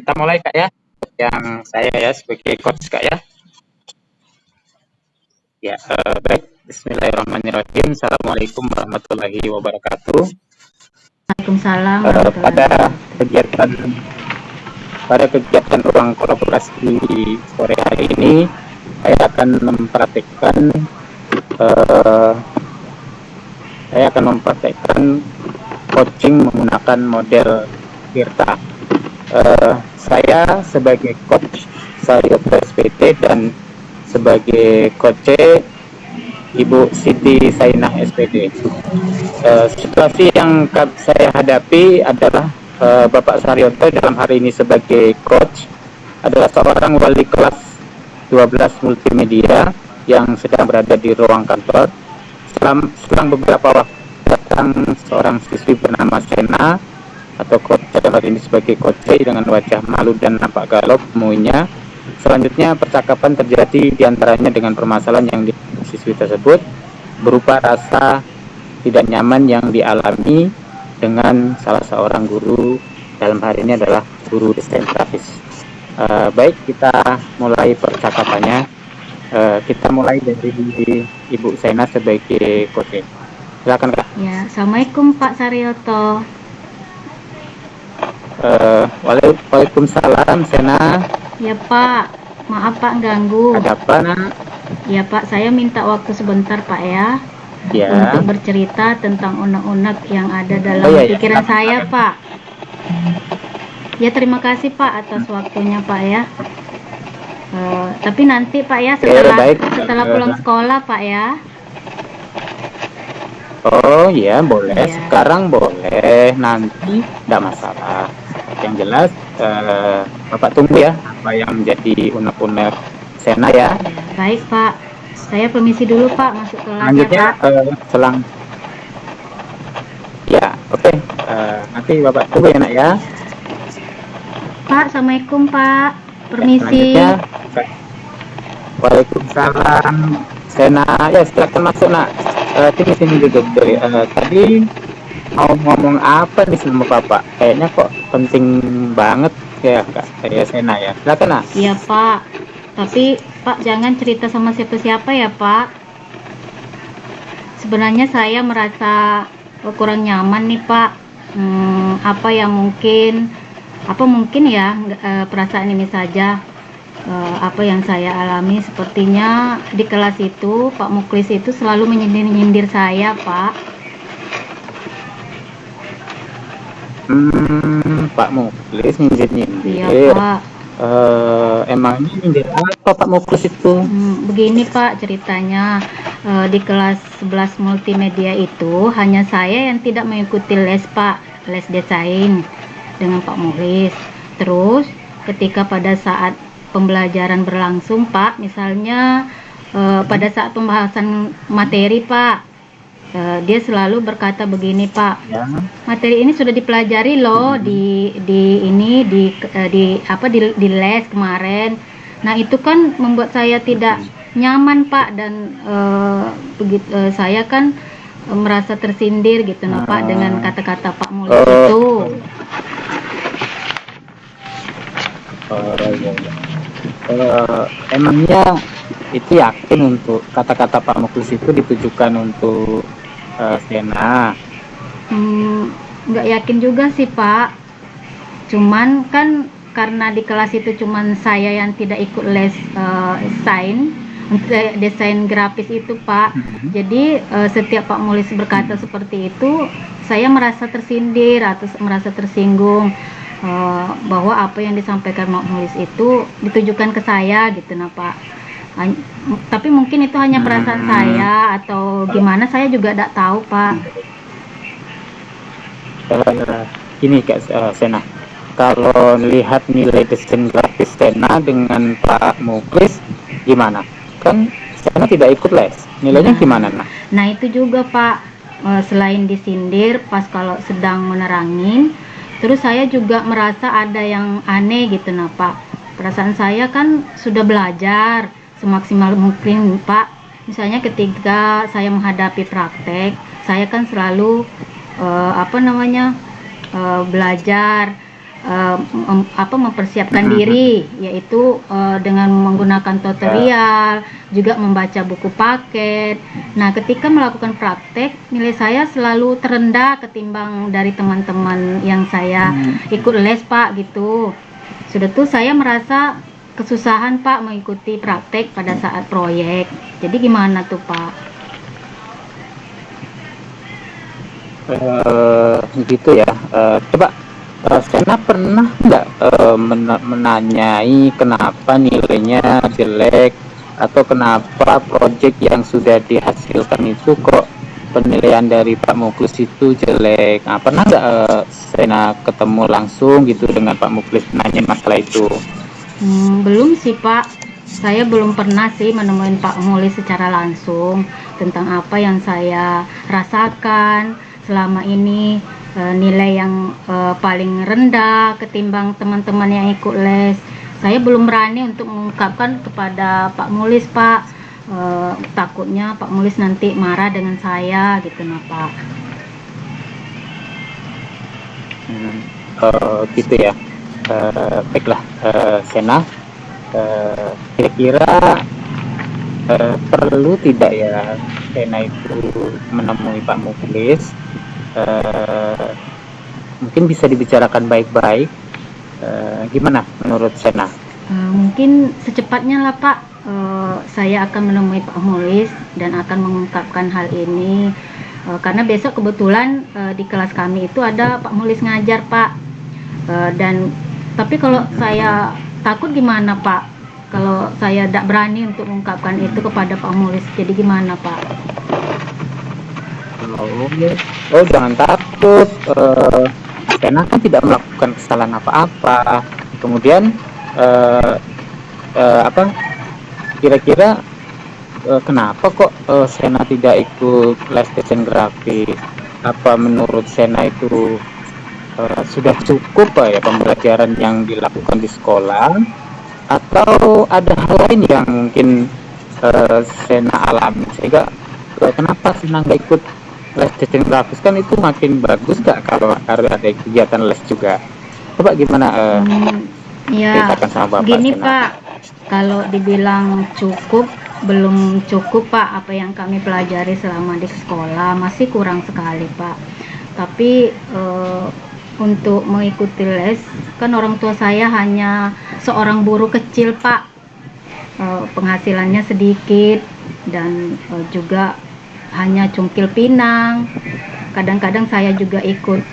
kita mulai Kak ya. Yang saya ya sebagai coach Kak ya. Ya, baik. Bismillahirrahmanirrahim. Assalamualaikum warahmatullahi wabarakatuh. Waalaikumsalam pada kegiatan ruang kolaborasi sore hari ini, saya akan mempraktekkan coaching menggunakan model Tirta. Saya sebagai coach Saryoto SPT dan sebagai coach Ibu Siti Sainah SPD. Situasi yang saya hadapi adalah Bapak Saryoto dalam hari ini sebagai coach adalah seorang wali kelas 12 multimedia yang sedang berada di ruang kantor. Selang beberapa waktu datang seorang siswi bernama Sena atau coach dalam hari ini sebagai coach dengan wajah malu dan nampak galau kemudinya. Selanjutnya percakapan terjadi diantaranya dengan permasalahan yang siswi tersebut berupa rasa tidak nyaman yang dialami dengan salah seorang guru, dalam hari ini adalah guru desain grafis. Baik, kita mulai percakapannya. Kita mulai dari Ibu Sena sebagai coach. Silakan Kak. Ya, Assalamualaikum Pak Saryoto. Waalaikumsalam Sena. Ya Pak, maaf Pak ganggu. Ada apa nak? Ya Pak, saya minta waktu sebentar Pak ya. Ya. Untuk bercerita tentang unek-unek yang ada dalam pikiran saya Pak. Ya terima kasih Pak atas waktunya Pak ya. Tapi nanti Pak ya setelah pulang sekolah Pak ya. Oh ya boleh ya. Sekarang boleh, nanti tidak masalah. Yang jelas Bapak tunggu ya apa yang menjadi unek-unek Sena ya. Baik Pak, saya permisi dulu Pak, masuk kelas. Lanjutnya selang ya oke. Nanti Bapak tunggu ya nak ya. Pak, Assalamualaikum Pak, permisi. Waalaikumsalam Sena, ya silakan masuk nak. Sini duduk dari tadi mau ngomong apa nih sama Bapak? Kayaknya kok penting banget ya Kak, saya Sena ya. Silakan nak. Iya Pak, tapi Pak jangan cerita sama siapa-siapa ya Pak. Sebenarnya saya merasa kurang nyaman nih Pak. Apa mungkin ya perasaan ini saja. Apa yang saya alami sepertinya di kelas itu Pak Muklis itu selalu menyindir saya Pak. Pak Muklis nyindir-nyindir. Iya Pak. Emangnya nyindir apa Pak Muklis itu? Begini Pak ceritanya, di kelas 11 multimedia itu hanya saya yang tidak mengikuti les Pak, les desain dengan Pak Muklis. Terus ketika pada saat pembelajaran berlangsung Pak, misalnya pada saat pembahasan materi Pak, dia selalu berkata begini Pak, ya. Materi ini sudah dipelajari loh di les kemarin. Nah itu kan membuat saya tidak nyaman Pak, dan saya kan merasa tersindir gitu nah Pak dengan kata-kata Pak Muklis itu. Emangnya itu yakin untuk kata-kata Pak Muklis itu ditujukan untuk Sena? Nggak yakin juga sih Pak. Cuman kan karena di kelas itu cuman saya yang tidak ikut les desain grafis itu Pak. Jadi setiap Pak Muklis berkata seperti itu, saya merasa tersindir atau merasa tersinggung. Bahwa apa yang disampaikan Pak Muklis itu ditujukan ke saya gitu nah Pak. Tapi mungkin itu hanya perasaan saya atau gimana, saya juga tidak tahu Pak. Ini Kak Sena, kalau lihat nilai desain grafis Sena dengan Pak Muklis gimana? Kan Sena tidak ikut les, nilainya gimana nah? Nah itu juga Pak, selain disindir pas kalau sedang menerangin, terus saya juga merasa ada yang aneh gitu nah Pak. Perasaan saya kan sudah belajar semaksimal mungkin Pak. Misalnya ketika saya menghadapi praktek, saya kan selalu belajar mempersiapkan diri, yaitu dengan menggunakan tutorial, juga membaca buku paket. Nah, ketika melakukan praktek, nilai saya selalu terendah ketimbang dari teman-teman yang saya ikut les, Pak, gitu. Sudah tuh saya merasa kesusahan, Pak, mengikuti praktek pada saat proyek. Jadi gimana tuh, Pak? Gitu ya. Coba Sena pernah nggak menanyai kenapa nilainya jelek, atau kenapa proyek yang sudah dihasilkan itu kok penilaian dari Pak Muklis itu jelek? Nah, pernah nggak Sena ketemu langsung gitu dengan Pak Muklis nanya masalah itu? Belum sih, Pak. Saya belum pernah sih menemui Pak Muklis secara langsung tentang apa yang saya rasakan selama ini, nilai yang paling rendah ketimbang teman-teman yang ikut les. Saya belum berani untuk mengungkapkan kepada Pak Muklis, Pak. Takutnya Pak Muklis nanti marah dengan saya gitu, nah, Pak. Gitu ya. Baiklah, Sena, kira-kira perlu tidak ya Sena itu menemui Pak Muklis? Mungkin bisa dibicarakan baik-baik. Gimana menurut Sena? Mungkin secepatnya lah, Pak. Saya akan menemui Pak Muklis dan akan mengungkapkan hal ini, karena besok kebetulan di kelas kami itu ada Pak Muklis ngajar, Pak. Dan tapi kalau saya takut gimana, Pak? Kalau saya tidak berani untuk mengungkapkan itu kepada Pak Muklis, jadi gimana, Pak? Oh, jangan takut. Sena kan tidak melakukan kesalahan apa-apa. Kemudian kira-kira kenapa kok Sena tidak ikut les desain grafis? Apa menurut Sena itu sudah cukup ya pembelajaran yang dilakukan di sekolah, atau ada hal lain yang mungkin Sena alami sehingga kenapa Sena nggak ikut les desain grafis? Kan itu makin bagus gak kalau ada kegiatan les juga? Coba gimana Ya, ceritakan sama Bapak gini, Sena. Pak. Kalau dibilang cukup, belum cukup, Pak. Apa yang kami pelajari selama di sekolah masih kurang sekali, Pak. Tapi untuk mengikuti les, kan orang tua saya hanya seorang buruh kecil, Pak. Penghasilannya sedikit dan juga hanya cungkil pinang. Kadang-kadang saya juga ikut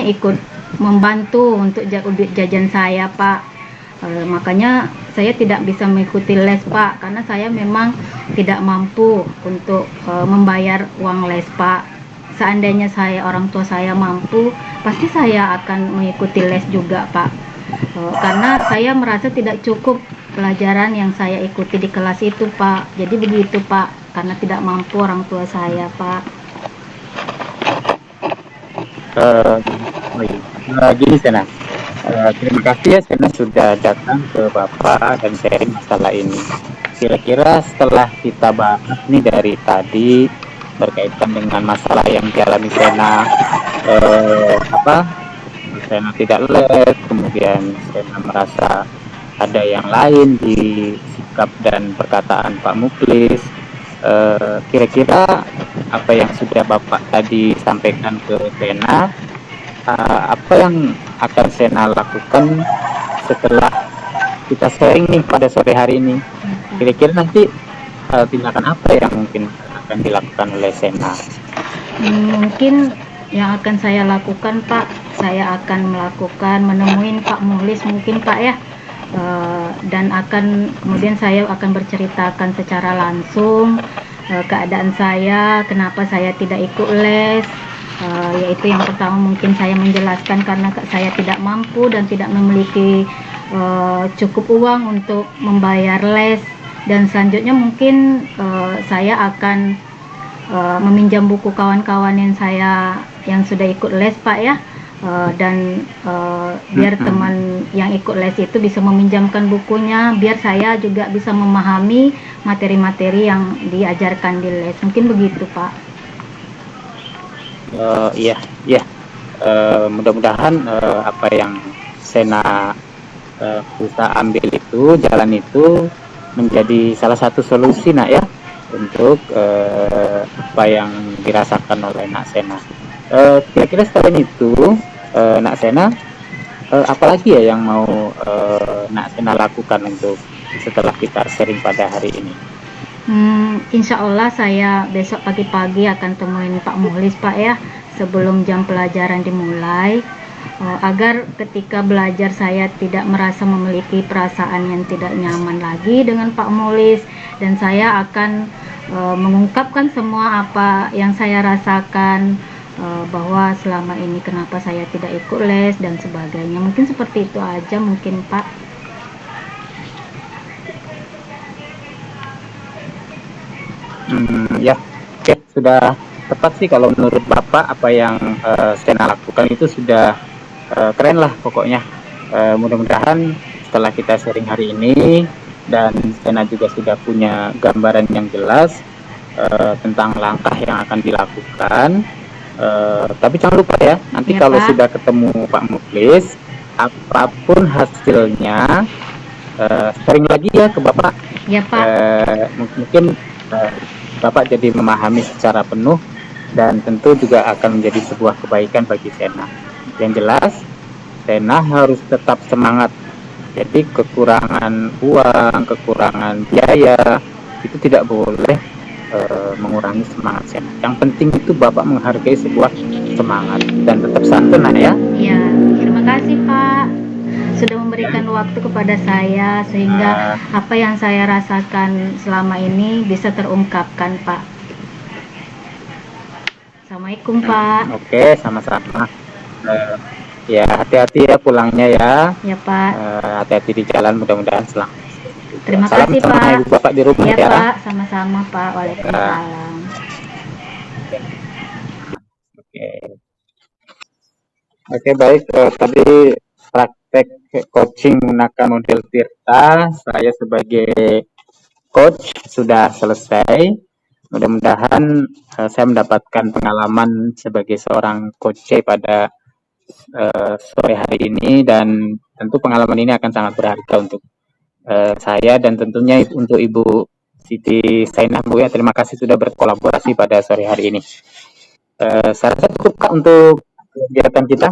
ikut membantu untuk jajan saya, Pak. Makanya saya tidak bisa mengikuti les, Pak, karena saya memang tidak mampu untuk membayar uang les, Pak. Seandainya orang tua saya mampu, pasti saya akan mengikuti les juga, Pak. Karena saya merasa tidak cukup pelajaran yang saya ikuti di kelas itu, Pak. Jadi begitu, Pak, karena tidak mampu orang tua saya, Pak. Gini Sena, terima kasih ya Sena sudah datang ke Bapak dan sharing masalah ini. Kira-kira setelah kita bahas nih dari tadi berkaitan dengan masalah yang dialami Sena, Sena tidak les, kemudian Sena merasa ada yang lain di sikap dan perkataan Pak Muklis. Kira-kira apa yang sudah Bapak tadi sampaikan ke Sena, apa yang akan Sena lakukan setelah kita sharing nih pada sore hari ini? Kira-kira nanti tindakan apa yang mungkin akan dilakukan oleh Sena? Mungkin yang akan saya lakukan, Pak, saya akan menemuin Pak Muklis mungkin, Pak, ya. Dan kemudian saya akan berceritakan secara langsung keadaan saya, kenapa saya tidak ikut les, yaitu yang pertama mungkin saya menjelaskan karena saya tidak mampu dan tidak memiliki cukup uang untuk membayar les, dan selanjutnya mungkin saya akan meminjam buku kawan-kawan yang sudah ikut les, Pak, ya. Dan biar teman yang ikut les itu bisa meminjamkan bukunya, biar saya juga bisa memahami materi-materi yang diajarkan di les. Mungkin begitu, Pak. Iya. Mudah-mudahan apa yang Sena bisa ambil itu, jalan itu menjadi salah satu solusi nak ya untuk apa yang dirasakan oleh Nak Sena. Kira-kira selain itu Nak Sena, apalagi ya yang mau Nak Sena lakukan untuk setelah kita sharing pada hari ini? Insya Allah saya besok pagi-pagi akan temuin Pak Muhlis Pak ya, sebelum jam pelajaran dimulai, agar ketika belajar saya tidak merasa memiliki perasaan yang tidak nyaman lagi dengan Pak Muhlis, dan saya akan mengungkapkan semua apa yang saya rasakan, bahwa selama ini kenapa saya tidak ikut les dan sebagainya. Mungkin seperti itu aja mungkin Pak. Ya, oke, sudah tepat sih kalau menurut Bapak apa yang Sena lakukan itu sudah keren lah pokoknya. Mudah-mudahan setelah kita sharing hari ini dan Sena juga sudah punya gambaran yang jelas tentang langkah yang akan dilakukan. Tapi jangan lupa ya, nanti Ya, kalau Pak. sudah ketemu Pak Muklis, apapun hasilnya, sharing lagi ya ke Bapak. Ya Pak. Mungkin Bapak jadi memahami secara penuh dan tentu juga akan menjadi sebuah kebaikan bagi Sena. Yang jelas, Sena harus tetap semangat. Jadi kekurangan uang, kekurangan biaya itu tidak boleh mengurangi semangat Sena. Yang penting itu Bapak menghargai sebuah semangat dan tetap santun ya. Ya, terima kasih Pak sudah memberikan waktu kepada saya sehingga apa yang saya rasakan selama ini bisa terungkapkan Pak. Assalamualaikum Pak. Oke, sama-sama. Ya, hati-hati ya pulangnya ya. Ya Pak. Hati-hati di jalan, mudah-mudahan selamat. Terima Salam kasih sama Pak. Ibu Bapak di rumah ya. ya. Pak, sama-sama Pak. Waalaikumsalam. Oke, baik. Tadi praktek coaching menggunakan model Tirta, saya sebagai coach sudah selesai. Mudah-mudahan saya mendapatkan pengalaman sebagai seorang coach pada sore hari ini, dan tentu pengalaman ini akan sangat berharga untuk saya dan tentunya untuk Ibu Siti Sainah. Bu ya, terima kasih sudah berkolaborasi pada sore hari ini. Saya rasa cukup Kak untuk kegiatan kita.